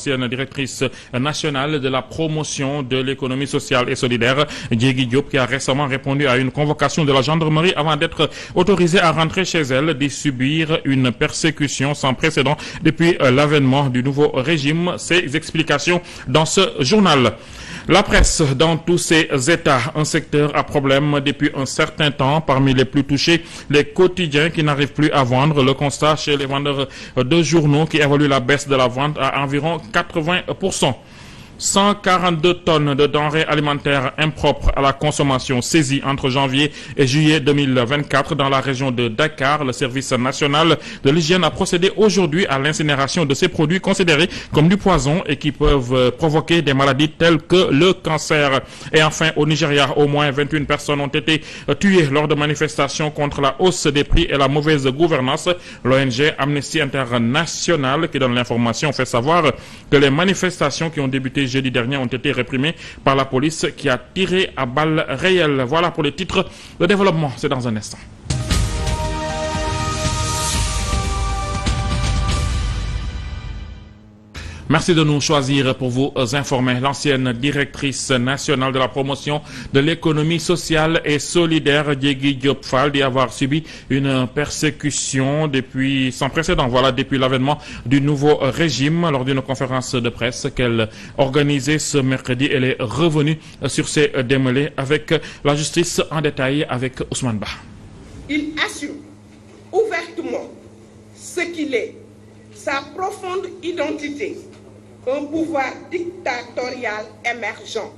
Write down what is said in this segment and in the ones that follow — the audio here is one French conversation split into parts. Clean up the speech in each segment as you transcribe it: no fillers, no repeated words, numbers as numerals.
Ancienne directrice nationale de la promotion de l'économie sociale et solidaire, Diégui Diop, qui a récemment répondu à une convocation de la gendarmerie avant d'être autorisée à rentrer chez elle, de subir une persécution sans précédent depuis l'avènement du nouveau régime. Ses explications dans ce journal. La presse dans tous ses états, un secteur à problème depuis un certain temps. Parmi les plus touchés, les quotidiens qui n'arrivent plus à vendre. Le constat chez les vendeurs de journaux qui évaluent la baisse de la vente à environ 80%. 142 tonnes de denrées alimentaires impropres à la consommation saisies entre janvier et juillet 2024 dans la région de Dakar. Le service national de l'hygiène a procédé aujourd'hui à l'incinération de ces produits considérés comme du poison et qui peuvent provoquer des maladies telles que le cancer. Et enfin, au Nigeria, au moins 21 personnes ont été tuées lors de manifestations contre la hausse des prix et la mauvaise gouvernance. L'ONG Amnesty International, qui donne l'information, fait savoir que les manifestations qui ont débuté jeudi dernier ont été réprimés par la police qui a tiré à balles réelles. Voilà pour les titres. Le développement, c'est dans un instant. Merci de nous choisir pour vous informer. L'ancienne directrice nationale de la promotion de l'économie sociale et solidaire, Diégui Diop Fall, dit avoir subi une persécution sans précédent. Voilà, depuis l'avènement du nouveau régime. Lors d'une conférence de presse qu'elle organisait ce mercredi, elle est revenue sur ces démêlés avec la justice en détail avec Ousmane Ba. Il assume ouvertement ce qu'il est, sa profonde identité. Un pouvoir dictatorial émergent.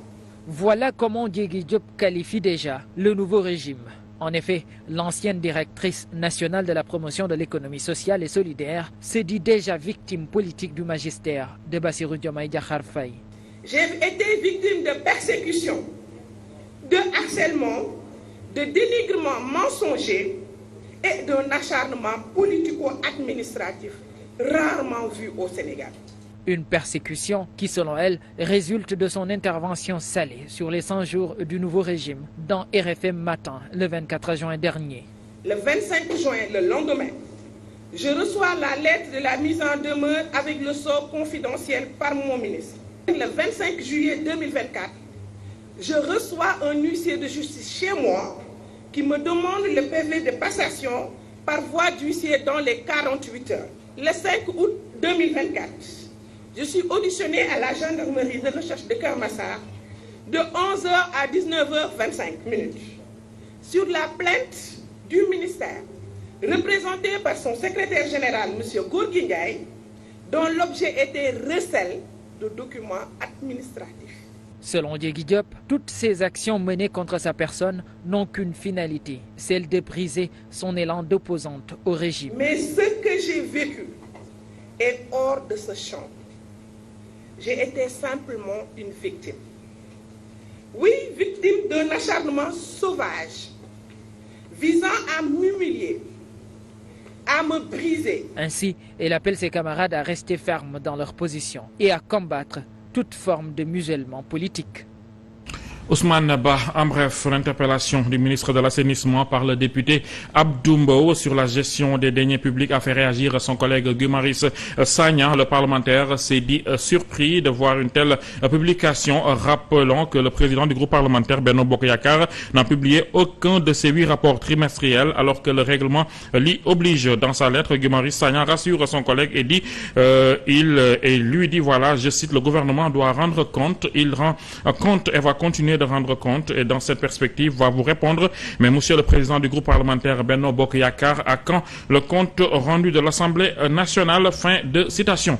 Voilà comment Diégui Diop qualifie déjà le nouveau régime. En effet, l'ancienne directrice nationale de la promotion de l'économie sociale et solidaire se dit déjà victime politique du magistère de Bassirou Diomaye Diakhar Faye. J'ai été victime de persécutions, de harcèlement, de dénigrement mensonger et d'un acharnement politico-administratif rarement vu au Sénégal. Une persécution qui, selon elle, résulte de son intervention salée sur les 100 jours du nouveau régime dans RFM Matin le 24 juin dernier. Le 25 juin, le lendemain, je reçois la lettre de la mise en demeure avec le sort confidentiel par mon ministre. Le 25 juillet 2024, je reçois un huissier de justice chez moi qui me demande le PV de passation par voie d'huissier dans les 48 heures. Le 5 août 2024, je suis auditionné à la gendarmerie de recherche de Keur Massar de 11h à 19h25. Sur la plainte du ministère, représentée par son secrétaire général, M. Gorgui Ndiaye, dont l'objet était recel de documents administratifs. Selon Diégui Diop, toutes ces actions menées contre sa personne n'ont qu'une finalité, celle de briser son élan d'opposante au régime. Mais ce que j'ai vécu est hors de ce champ. J'ai été simplement une victime. Oui, victime d'un acharnement sauvage, visant à m'humilier, à me briser. Ainsi, elle appelle ses camarades à rester fermes dans leur position et à combattre toute forme de musellement politique. Ousmane Ba, en bref, l'interpellation du ministre de l'Assainissement par le député Abdou Mbow sur la gestion des deniers publics a fait réagir son collègue Guy Marius Sagna. Le parlementaire s'est dit surpris de voir une telle publication, rappelant que le président du groupe parlementaire, Benno Bokk Yakaar, n'a publié aucun de ses 8 rapports trimestriels alors que le règlement l'y oblige. Dans sa lettre, Guy Marius Sagna rassure son collègue et dit, lui dit, voilà, je cite, le gouvernement doit rendre compte, il rend compte et va continuer de rendre compte et dans cette perspective va vous répondre. Mais monsieur le président du groupe parlementaire Benno Bokk Yakaar, à quand le compte rendu de l'Assemblée nationale? Fin de citation.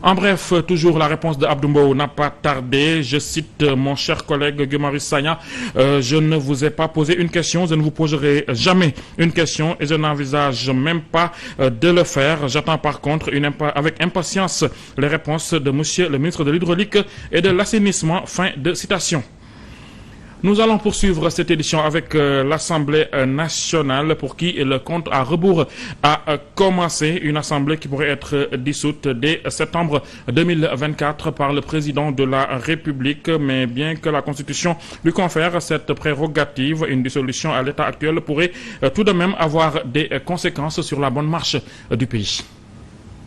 En bref, toujours la réponse de Abdou Mbow n'a pas tardé. Je cite mon cher collègue Guy Marius Sagna, je ne vous ai pas posé une question, je ne vous poserai jamais une question et je n'envisage même pas de le faire. J'attends par contre avec impatience les réponses de monsieur le ministre de l'Hydraulique et de l'Assainissement. Fin de citation. Nous allons poursuivre cette édition avec l'Assemblée nationale pour qui le compte à rebours a commencé. Une assemblée qui pourrait être dissoute dès septembre 2024 par le président de la République. Mais bien que la Constitution lui confère cette prérogative, une dissolution à l'état actuel pourrait tout de même avoir des conséquences sur la bonne marche du pays.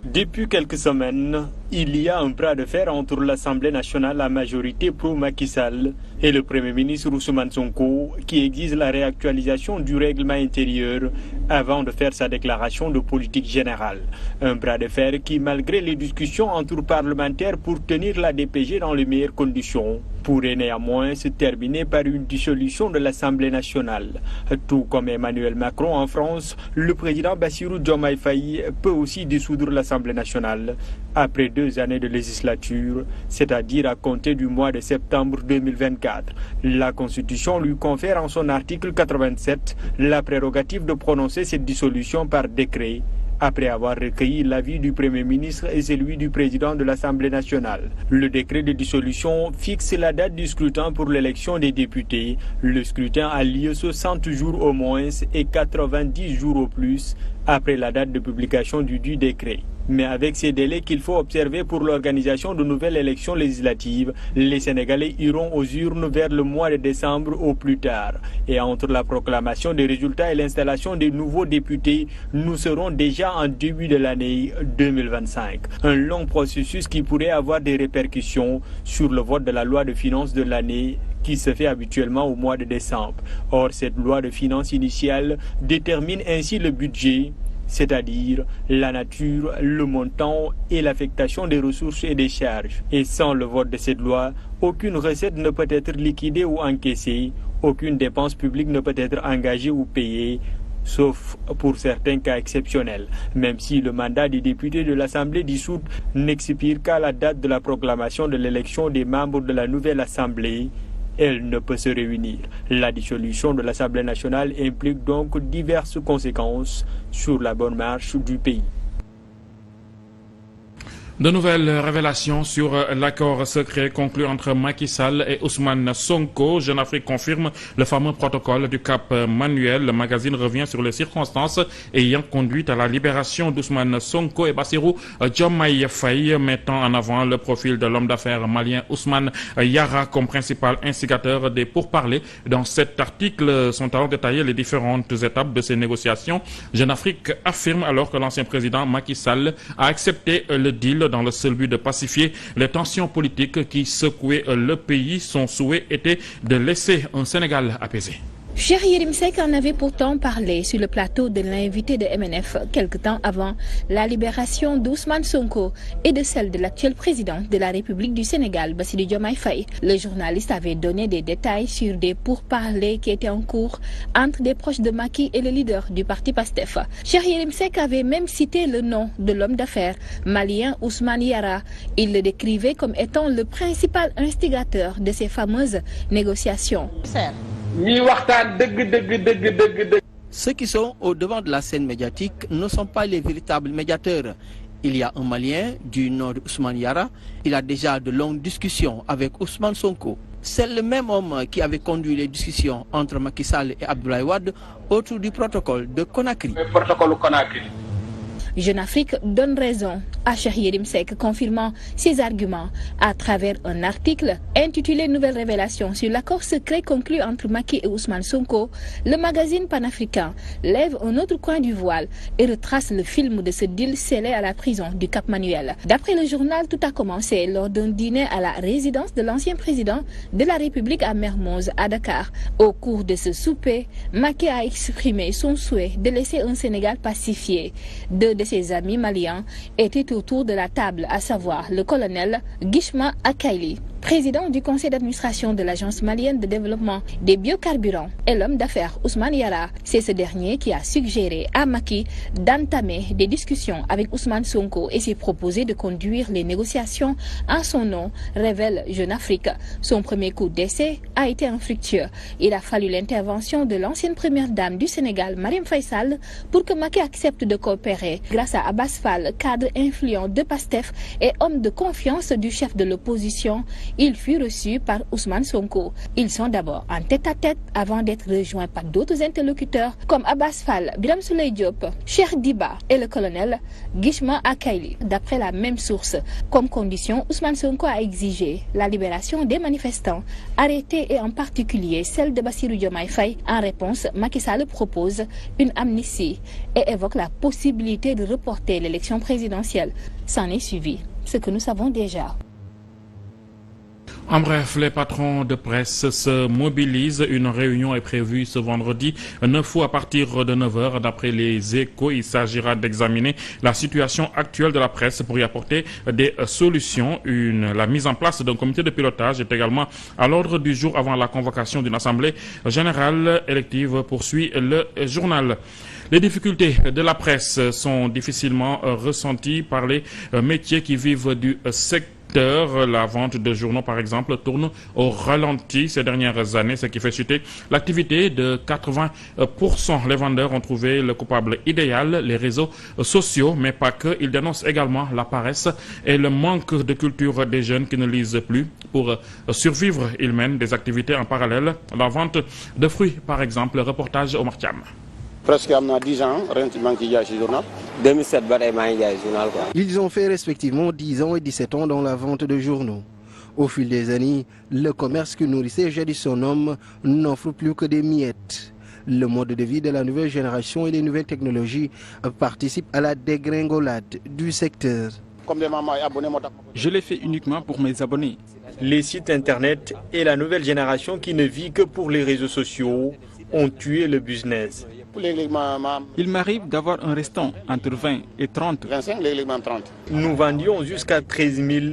Depuis quelques semaines, il y a un bras de fer entre l'Assemblée nationale à majorité pro-Macky Sall et le Premier ministre Ousmane Sonko qui exige la réactualisation du règlement intérieur avant de faire sa déclaration de politique générale. Un bras de fer qui, malgré les discussions entre parlementaires pour tenir la DPG dans les meilleures conditions, pourrait néanmoins se terminer par une dissolution de l'Assemblée nationale. Tout comme Emmanuel Macron en France, le président Bassirou Diomaye Faye peut aussi dissoudre l'Assemblée nationale après 2 années de législature, c'est-à-dire à compter du mois de septembre 2024. La Constitution lui confère en son article 87 la prérogative de prononcer cette dissolution par décret, après avoir recueilli l'avis du Premier ministre et celui du président de l'Assemblée nationale. Le décret de dissolution fixe la date du scrutin pour l'élection des députés. Le scrutin a lieu 60 jours au moins et 90 jours au plus après la date de publication du décret. Mais avec ces délais qu'il faut observer pour l'organisation de nouvelles élections législatives, les Sénégalais iront aux urnes vers le mois de décembre au plus tard. Et entre la proclamation des résultats et l'installation des nouveaux députés, nous serons déjà en début de l'année 2025. Un long processus qui pourrait avoir des répercussions sur le vote de la loi de finances de l'année qui se fait habituellement au mois de décembre. Or, cette loi de finances initiale détermine ainsi le budget, c'est-à-dire la nature, le montant et l'affectation des ressources et des charges. Et sans le vote de cette loi, aucune recette ne peut être liquidée ou encaissée, aucune dépense publique ne peut être engagée ou payée, sauf pour certains cas exceptionnels, même si le mandat des députés de l'Assemblée dissoute n'expire qu'à la date de la proclamation de l'élection des membres de la nouvelle Assemblée. Elle ne peut se réunir. La dissolution de l'Assemblée nationale implique donc diverses conséquences sur la bonne marche du pays. De nouvelles révélations sur l'accord secret conclu entre Macky Sall et Ousmane Sonko. Jeune Afrique confirme le fameux protocole du Cap Manuel. Le magazine revient sur les circonstances ayant conduit à la libération d'Ousmane Sonko et Bassirou Diomaye Faye, mettant en avant le profil de l'homme d'affaires malien Ousmane Yara comme principal instigateur des pourparlers. Dans cet article sont alors détaillées les différentes étapes de ces négociations. Jeune Afrique affirme alors que l'ancien président Macky Sall a accepté le deal dans le seul but de pacifier les tensions politiques qui secouaient le pays. Son souhait était de laisser un Sénégal apaisé. Cheikh Yérim Seck en avait pourtant parlé sur le plateau de l'invité de MNF quelque temps avant la libération d'Ousmane Sonko et de celle de l'actuel président de la République du Sénégal, Bassirou Diomaye Faye. Le journaliste avait donné des détails sur des pourparlers qui étaient en cours entre des proches de Macky et le leader du parti PASTEF. Cheikh Yérim Seck avait même cité le nom de l'homme d'affaires malien Ousmane Yara. Il le décrivait comme étant le principal instigateur de ces fameuses négociations. Ceux qui sont au devant de la scène médiatique ne sont pas les véritables médiateurs. Il y a un Malien du nom d'Ousmane Yara. Il a déjà de longues discussions avec Ousmane Sonko. C'est le même homme qui avait conduit les discussions entre Macky Sall et Abdoulaye Wade autour du protocole de Conakry. Jeune Afrique donne raison à Cheikh Yérim Seck, confirmant ses arguments à travers un article intitulé Nouvelles révélations sur l'accord secret conclu entre Macky et Ousmane Sonko. Le magazine panafricain lève un autre coin du voile et retrace le film de ce deal scellé à la prison du Cap Manuel. D'après le journal, tout a commencé lors d'un dîner à la résidence de l'ancien président de la République à Mermoz, à Dakar. Au cours de ce souper, Macky a exprimé son souhait de laisser un Sénégal pacifié. Deux de ses amis maliens étaient autour de la table, à savoir le colonel Guichma Akaili, président du conseil d'administration de l'Agence malienne de développement des biocarburants, et l'homme d'affaires Ousmane Yara. C'est ce dernier qui a suggéré à Macky d'entamer des discussions avec Ousmane Sonko et s'est proposé de conduire les négociations en son nom, révèle Jeune Afrique. Son premier coup d'essai a été infructueux. Il a fallu l'intervention de l'ancienne première dame du Sénégal, Marième Faye Sall, pour que Macky accepte de coopérer. Grâce à Abbas Fall, cadre influent de PASTEF et homme de confiance du chef de l'opposition, il fut reçu par Ousmane Sonko. Ils sont d'abord en tête-à-tête avant d'être rejoints par d'autres interlocuteurs comme Abbas Fall, Birame Souleye Diop, Cheikh Diba et le colonel Guichema Akaili. D'après la même source, comme condition, Ousmane Sonko a exigé la libération des manifestants arrêtés et en particulier celle de Bassirou Diomaye Faye. En réponse, Macky Sall propose une amnistie et évoque la possibilité de reporter l'élection présidentielle. S'en est suivi ce que nous savons déjà. En bref, les patrons de presse se mobilisent. Une réunion est prévue ce vendredi 9 août à partir de 9h. D'après les Échos, il s'agira d'examiner la situation actuelle de la presse pour y apporter des solutions. La mise en place d'un comité de pilotage est également à l'ordre du jour avant la convocation d'une assemblée générale élective, poursuit le journal. Les difficultés de la presse sont difficilement ressenties par les métiers qui vivent du secteur. La vente de journaux, par exemple, tourne au ralenti ces dernières années, ce qui fait chuter l'activité de 80%. Les vendeurs ont trouvé le coupable idéal, les réseaux sociaux, mais pas que. Ils dénoncent également la paresse et le manque de culture des jeunes qui ne lisent plus. Pour survivre, ils mènent des activités en parallèle. La vente de fruits, par exemple. Reportage Omar Thiam. Presque 10 ans, journal. 2007, journal. Ils ont fait respectivement 10 ans et 17 ans dans la vente de journaux. Au fil des années, le commerce qui nourrissait jadis son homme n'offre plus que des miettes. Le mode de vie de la nouvelle génération et les nouvelles technologies participent à la dégringolade du secteur. Je l'ai fait uniquement pour mes abonnés. Les sites internet et la nouvelle génération qui ne vit que pour les réseaux sociaux ont tué le business. Il m'arrive d'avoir un restant entre 20 et 30. Nous vendions jusqu'à 13 000,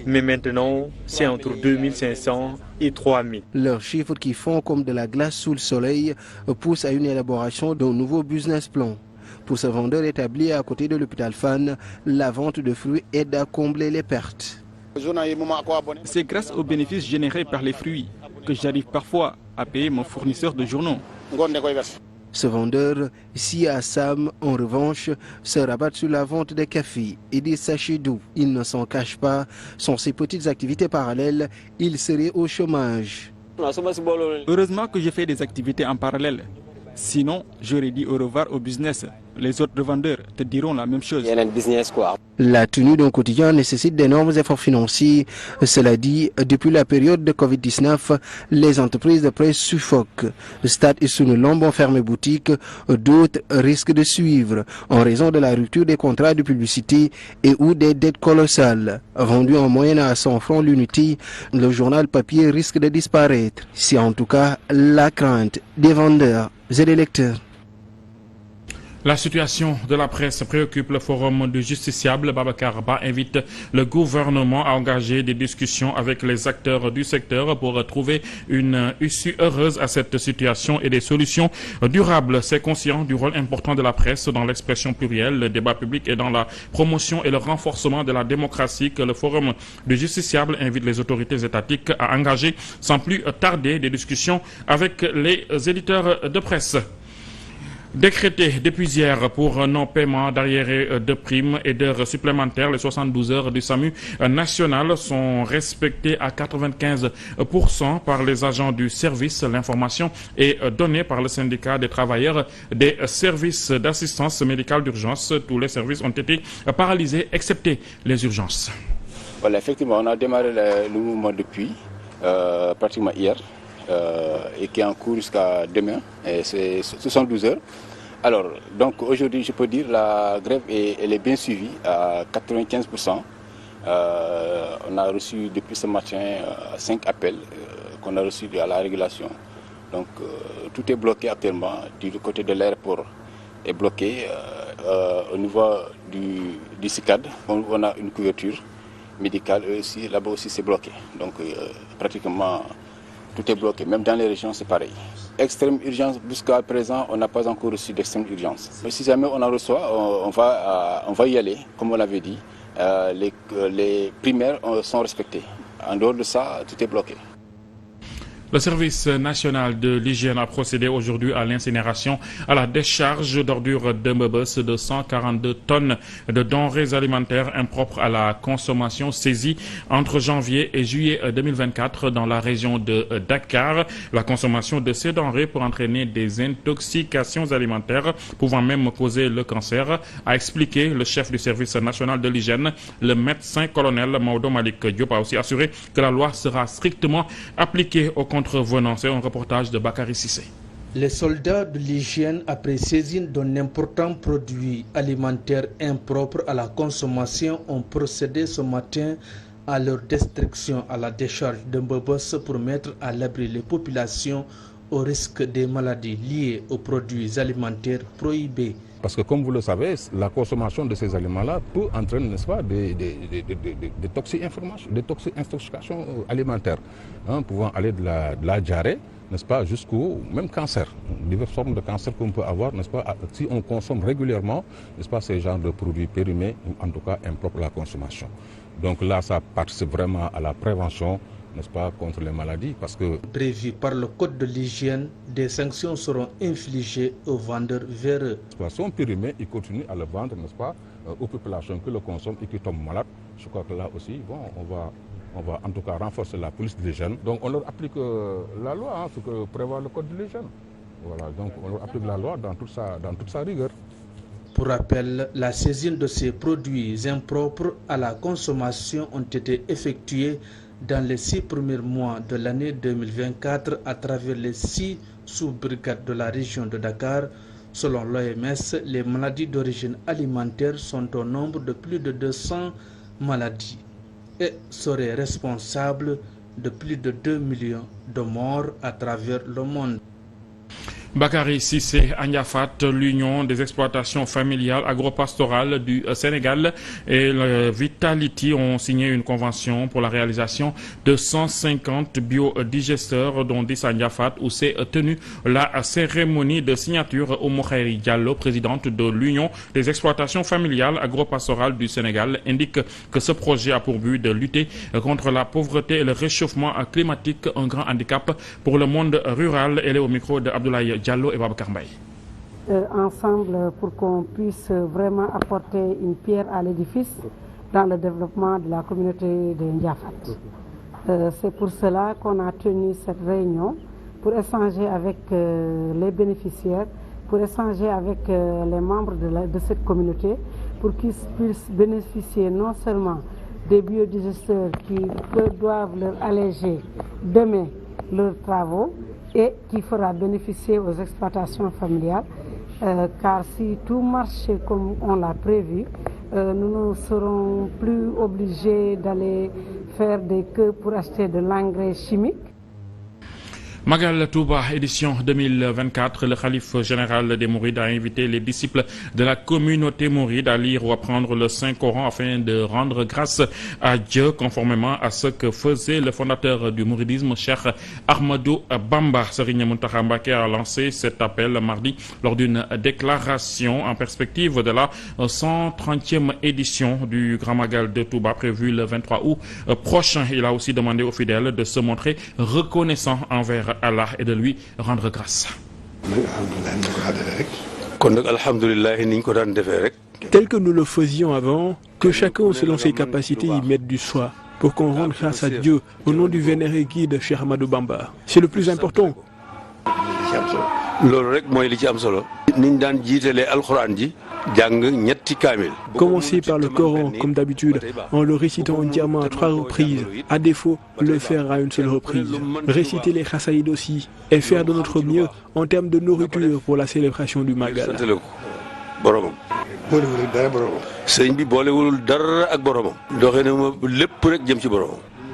mais maintenant c'est entre 2 500 et 3 000. Leurs chiffres qui font comme de la glace sous le soleil poussent à une élaboration d'un nouveau business plan. Pour ce vendeur établi à côté de l'hôpital Fann, la vente de fruits aide à combler les pertes. C'est grâce aux bénéfices générés par les fruits que j'arrive parfois à payer mon fournisseur de journaux. Ce vendeur, Sia Sam, en revanche, se rabat sur la vente de café et des sachets d'eau. Il ne s'en cache pas. Sans ses petites activités parallèles, il serait au chômage. Heureusement que j'ai fait des activités en parallèle. Sinon, j'aurais dit au revoir au business. Les autres vendeurs te diront la même chose. La tenue d'un quotidien nécessite d'énormes efforts financiers. Cela dit, depuis la période de Covid-19, les entreprises de presse suffoquent. Stade et Sunulombe ont fermé boutique. D'autres risquent de suivre en raison de la rupture des contrats de publicité et ou des dettes colossales. Vendu en moyenne à 100 francs l'unité, le journal papier risque de disparaître. C'est en tout cas la crainte des vendeurs et des lecteurs. La situation de la presse préoccupe le forum du justiciable. Babacar Ba invite le gouvernement à engager des discussions avec les acteurs du secteur pour trouver une issue heureuse à cette situation et des solutions durables. C'est conscient du rôle important de la presse dans l'expression plurielle, le débat public et dans la promotion et le renforcement de la démocratie que le forum du justiciable invite les autorités étatiques à engager sans plus tarder des discussions avec les éditeurs de presse. Décrété depuis hier pour non-paiement d'arriérés de primes et d'heures supplémentaires, les 72 heures du SAMU national sont respectées à 95% par les agents du service. L'information est donnée par le syndicat des travailleurs des services d'assistance médicale d'urgence. Tous les services ont été paralysés, excepté les urgences. Voilà, effectivement, on a démarré le mouvement depuis pratiquement hier. Et qui est en cours jusqu'à demain, et c'est 72 heures. Alors, donc aujourd'hui, je peux dire la grève elle est bien suivie à 95%. On a reçu depuis ce matin 5 appels qu'on a reçus à la régulation. Donc tout est bloqué actuellement du côté de l'aéroport est bloqué au niveau du CICAD. On a une couverture médicale aussi, là-bas aussi c'est bloqué. Donc pratiquement tout est bloqué, même dans les régions c'est pareil. Extrême urgence, jusqu'à présent on n'a pas encore reçu d'extrême urgence. Mais si jamais on en reçoit, on va y aller, comme on l'avait dit. Les primaires sont respectées. En dehors de ça, tout est bloqué. Le service national de l'hygiène a procédé aujourd'hui à l'incinération à la décharge d'ordures de Mbeubeus de 142 tonnes de denrées alimentaires impropres à la consommation saisies entre janvier et juillet 2024 dans la région de Dakar. La consommation de ces denrées peut entraîner des intoxications alimentaires pouvant même causer le cancer, a expliqué le chef du service national de l'hygiène, le médecin-colonel Maodo Malik Diop, a aussi assuré que la loi sera strictement appliquée aux contrevenants. C'est un reportage de Bakary Cissé. Les soldats de l'hygiène, après saisine d'un important produit alimentaire impropre à la consommation, ont procédé ce matin à leur destruction à la décharge de Mbeubeus pour mettre à l'abri les populations au risque des maladies liées aux produits alimentaires prohibés. Parce que comme vous le savez, la consommation de ces aliments-là peut entraîner, n'est-ce pas, des toxi-intoxications alimentaires, pouvant aller de la diarrhée, n'est-ce pas, jusqu'au même cancer, diverses formes de cancer qu'on peut avoir, n'est-ce pas, si on consomme régulièrement, n'est-ce pas, ces genres de produits périmés, en tout cas impropres à la consommation. Donc là, ça participe vraiment à la prévention, n'est-ce pas, contre les maladies, parce que... Prévu par le code de l'hygiène, des sanctions seront infligées aux vendeurs véreux. Son périmé, ils continuent à le vendre, n'est-ce pas, aux populations qui le consomment et qui tombent malades. Je crois que là aussi, bon, on va en tout cas renforcer la police de l'hygiène. Donc on leur applique la loi, ce que prévoit le code de l'hygiène. Voilà, donc on leur applique la loi dans toute sa rigueur. Pour rappel, la saisine de ces produits impropres à la consommation ont été effectuées dans les 6 premiers mois de l'année 2024 à travers les 6 sous-brigades de la région de Dakar. Selon l'OMS, les maladies d'origine alimentaire sont au nombre de plus de 200 maladies et seraient responsables de plus de 2 millions de morts à travers le monde. Bakary Cissé, Agnafat, l'Union des exploitations familiales agropastorales du Sénégal et le Vitality ont signé une convention pour la réalisation de 150 biodigesteurs dont 10 Agnafat, où s'est tenue la cérémonie de signature. Oumou Khayri Diallo, présidente de l'Union des exploitations familiales agropastorales du Sénégal, indique que ce projet a pour but de lutter contre la pauvreté et le réchauffement climatique, un grand handicap pour le monde rural. Elle est au micro de Abdoulaye Diallo et Babacar Mbaye. Ensemble pour qu'on puisse vraiment apporter une pierre à l'édifice dans le développement de la communauté de Ndiafat. C'est pour cela qu'on a tenu cette réunion, pour échanger avec les bénéficiaires, pour échanger avec les membres de cette communauté, pour qu'ils puissent bénéficier non seulement des biodigesteurs qui doivent leur alléger demain leurs travaux, et qui fera bénéficier aux exploitations familiales, car si tout marche comme on l'a prévu, nous ne serons plus obligés d'aller faire des queues pour acheter de l'engrais chimique. Magal Touba, édition 2024, le khalife général des Mourides a invité les disciples de la communauté mouride à lire ou à prendre le Saint-Coran afin de rendre grâce à Dieu, conformément à ce que faisait le fondateur du mouridisme, Cheikh Ahmadou Bamba. Serigne Mountakha Mbacké a lancé cet appel mardi lors d'une déclaration en perspective de la 130e édition du Grand Magal de Touba prévue le 23 août prochain. Il a aussi demandé aux fidèles de se montrer reconnaissants envers Allah et de lui rendre grâce. Tel que nous le faisions avant, que chacun selon ses capacités y mette du soi pour qu'on rende grâce à Dieu au nom du vénéré guide Cheikh Ahmadou Bamba. C'est le plus important. Commencez par le Coran, comme d'habitude, en le récitant entièrement à 3 reprises. À défaut, le faire à une seule reprise. Réciter les Khassaïd aussi, et faire de notre mieux en termes de nourriture pour la célébration du Magal.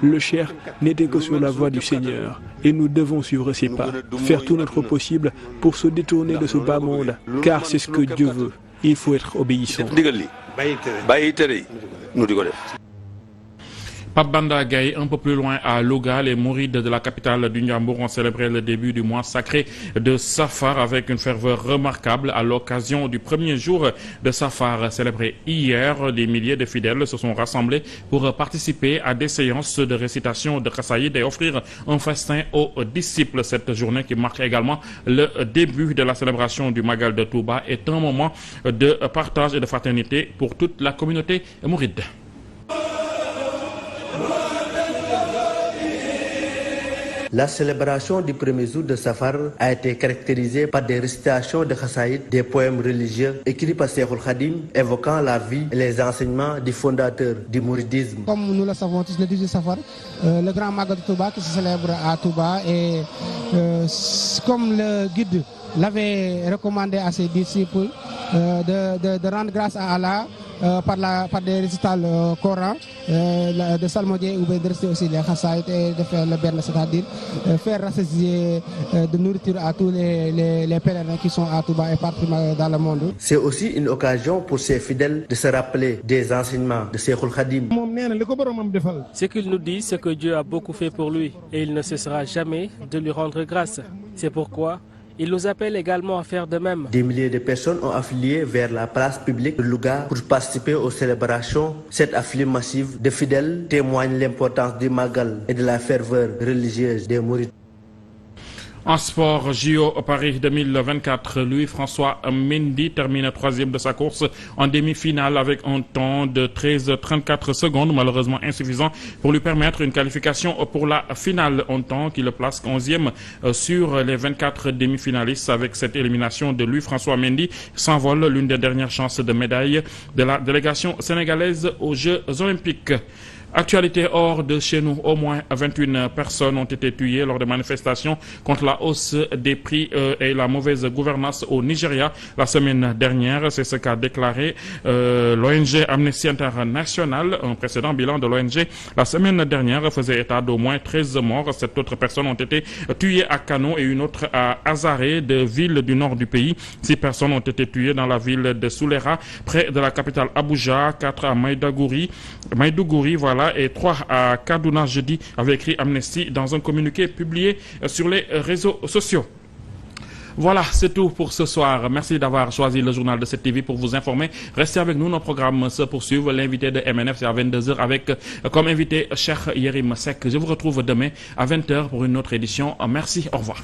Le Cheikh n'était que sur la voie du Seigneur et nous devons suivre ses pas, faire tout notre possible pour se détourner de ce bas monde, car c'est ce que Dieu veut. Il faut être obéissant. Pape Banda Gaye, un peu plus loin à Louga, les mourides de la capitale du Ndiambour ont célébré le début du mois sacré de Safar avec une ferveur remarquable à l'occasion du premier jour de Safar célébré hier. Des milliers de fidèles se sont rassemblés pour participer à des séances de récitation de Khassaïd et offrir un festin aux disciples. Cette journée qui marque également le début de la célébration du Magal de Touba est un moment de partage et de fraternité pour toute la communauté mouride. La célébration du premier jour de Safar a été caractérisée par des récitations de Khassaïd, des poèmes religieux écrits par Cheikhoul Khadim évoquant la vie et les enseignements du fondateur du mouridisme. Comme nous le savons tous, le 18 Safar, le grand Magal de Touba qui se célèbre à Touba et comme le guide l'avait recommandé à ses disciples de rendre grâce à Allah par des récitals Coran, de psalmodier ou de rester aussi les Khassaïd et de faire le berne, c'est-à-dire faire rassasier de nourriture à tous les pèlerins qui sont à Touba et partout dans le monde. C'est aussi une occasion pour ces fidèles de se rappeler des enseignements de Cheikhoul Khadim. Ce qu'il nous dit, c'est que Dieu a beaucoup fait pour lui et il ne cessera jamais de lui rendre grâce. C'est pourquoi il nous appelle également à faire de même. Des milliers de personnes ont afflué vers la place publique de Louga pour participer aux célébrations. Cette afflux massive de fidèles témoigne l'importance du Magal et de la ferveur religieuse des mourides. En sport, JO Paris 2024, Louis-François Mendy termine 3e de sa course en demi-finale avec un temps de 13,34 secondes, malheureusement insuffisant pour lui permettre une qualification pour la finale, un temps qui le place 11e sur les 24 demi-finalistes. Avec cette élimination de Louis-François Mendy, s'envole l'une des dernières chances de médaille de la délégation sénégalaise aux Jeux Olympiques. Actualité hors de chez nous, au moins 21 personnes ont été tuées lors de manifestations contre la hausse des prix et la mauvaise gouvernance au Nigeria la semaine dernière. C'est ce qu'a déclaré l'ONG Amnesty International. Un précédent bilan de l'ONG la semaine dernière faisait état d'au moins 13 morts. 7 autres personnes ont été tuées à Kano et une autre à Azaré, deux villes du nord du pays. 6 personnes ont été tuées dans la ville de Soulera, près de la capitale Abuja, 4 à Maïdougouri, voilà, et 3 à Kaduna jeudi, avait écrit Amnesty dans un communiqué publié sur les réseaux sociaux. Voilà, c'est tout pour ce soir. Merci d'avoir choisi le journal de cette TV pour vous informer. Restez avec nous, nos programmes se poursuivent. L'invité de MNF, c'est à 22h avec comme invité Cheikh Yérim Seck. Je vous retrouve demain à 20h pour une autre édition. Merci, au revoir.